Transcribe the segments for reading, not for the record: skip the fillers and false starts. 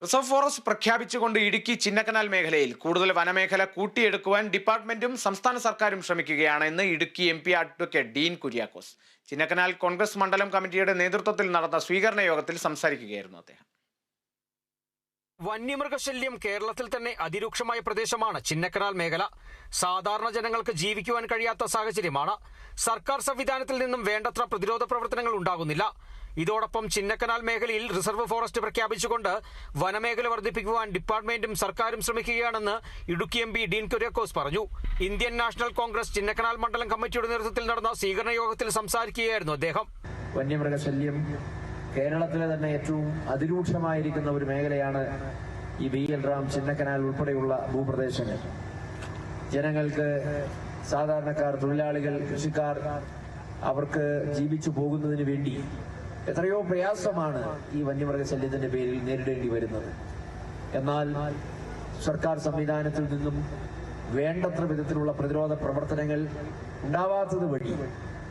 Reserve forest പ്രഖ്യാപിച്ചുകൊണ്ട് ഇടുക്കി ചിന്നക്കനാൽ മേഖലയിൽ കൂടുതൽ വനമേഖല കൂട്ടിയെടുക്കുവാൻ ഡിപ്പാർട്ട്മെന്റും സംസ്ഥാന സർക്കാരും ശ്രമിക്കുകയാണെന്ന് ഇടുക്കി MP അഡ്വക്കേറ്റ് ഡീൻ കുര്യാക്കോസ് ചിന്നക്കനാൽ കോൺഗ്രസ് മണ്ഡലം കമ്മിറ്റിയുടെ നേതൃത്വത്തിൽ നടന്ന സ്വീകരണ യോഗത്തിൽ സംസാരിക്കുകയായിരുന്നു അദ്ദേഹം. വന്യമൃഗശല്യം കേരളത്തിൽ തന്നെ അതിരൂക്ഷമായ പ്രദേശമാണ് ചിന്നക്കനാൽ മേഖല. സാധാരണ ജനങ്ങൾക്ക് ജീവിക്കുവാൻ കഴിയാത്ത സാഹചര്യമാണ്. സർക്കാർ സംവിധാനത്തിൽ നിന്നും വേണ്ടത്ര പ്രതിരോധ പ്രവർത്തനങ്ങൾ ഉണ്ടാകുന്നില്ല. ഇതോടൊപ്പം ചിന്നക്കനാൽ മേഖലയിൽ റിസർവ് ഫോറസ്റ്റ് പ്രഖ്യാപിച്ചുകൊണ്ട് വനമേഖല വർദ്ധിപ്പിക്കുവാൻ ഡിപ്പാർട്ട്മെന്റും സർക്കാരും ശ്രമിക്കുകയാണെന്ന് ഇടുക്കി MP ഡീൻ കുര്യാക്കോസ് പറഞ്ഞു. ഇന്ത്യൻ നാഷണൽ കോൺഗ്രസ് ചിന്നക്കനാൽ മണ്ഡലം കമ്മിറ്റിയുടെ നേതൃത്വത്തിൽ നടന്ന സ്വീകരണ യോഗത്തിൽ സംസാരിക്കുകയായിരുന്നു അദ്ദേഹം. വന്യമൃഗശല്യം കേരളത്തിലെ തന്നെ ഏറ്റവും അതിരൂക്ഷമായിരിക്കുന്ന ഒരു മേഖലയാണ് ഈ BL റാം ചിന്നക്കനാൽ ഉൾപ്പെടെയുള്ള ഭൂപ്രദേശങ്ങൾ. ജനങ്ങൾക്ക്, സാധാരണക്കാർ, തൊഴിലാളികൾ, കൃഷിക്കാർ അവർക്ക് ജീവിച്ചു പോകുന്നതിന് വേണ്ടി എത്രയോ പ്രയാസമാണ് ഈ വന്യമൃഗശല്യത്തിന്റെ പേരിൽ നേരിടേണ്ടി വരുന്നത്. എന്നാൽ സർക്കാർ സംവിധാനത്തിൽ നിന്നും വേണ്ടത്ര വിധത്തിലുള്ള പ്രതിരോധ പ്രവർത്തനങ്ങൾ ഉണ്ടാവാത്തത് വഴി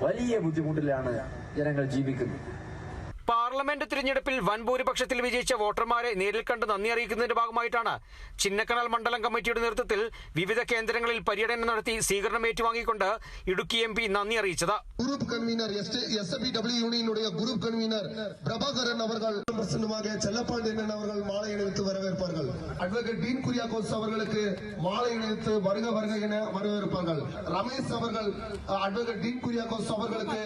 വലിയ ബുദ്ധിമുട്ടിലാണ് ജനങ്ങൾ ജീവിക്കുന്നത്. പാർലമെന്റ് തിരഞ്ഞെടുപ്പിൽ വൻ ഭൂരിപക്ഷത്തിൽ വിജയിച്ച വോട്ടർമാരെ നേരിൽ കണ്ട് നന്ദി അറിയിക്കുന്നതിന്റെ ഭാഗമായിട്ടാണ് ചിന്നക്കനാൽ മണ്ഡലം കമ്മിറ്റിയുടെ നേതൃത്വത്തിൽ വിവിധ കേന്ദ്രങ്ങളിൽ പര്യടനം നടത്തി സ്വീകരണം ഏറ്റുവാങ്ങിക്കൊണ്ട് ഇടുക്കി MP നന്ദി അറിയിച്ചത്. ഗ്രൂപ്പ് കൺവീനർ SFW യൂണിയനുடைய ഗ്രൂപ്പ് കൺവീനർ பிரபாகரன் அவர்கள் பிரசன்னமாக செல்லப்பாண்டி அண்ணன் அவர்கள் மாலை அணிவித்து வரவேற்பார்கள். அட்வொகேட் டீன் குரியாக்கோஸ் அவர்களுக்கு மாலை அணிவித்து வருக வருக என வரவேற்பார்கள். ரமேஷ் அவர்கள் அட்வொகேட் டீன் குரியாக்கோஸ் அவர்களுக்கு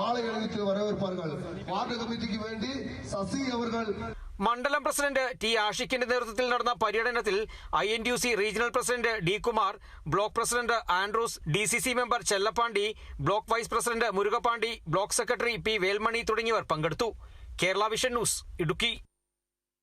மாலை அணிவித்து வரவேற்பார்கள். വാർഡ് കമ്മിറ്റിക്ക് വേണ്ടി സസി അവർ മണ്ഡലം പ്രസിഡന്റ് T ആഷിഖിന്റെ നേതൃത്വത്തിൽ നടന്ന പര്യടനത്തിൽ INTUC regional president D Kumar, block president Andrews, DCC member Chellapandi, block vice president Murugapandi, block secretary P Velmani തുടങ്ങിയവർ പങ്കെടുത്തു. Kerala vision news, Idukki.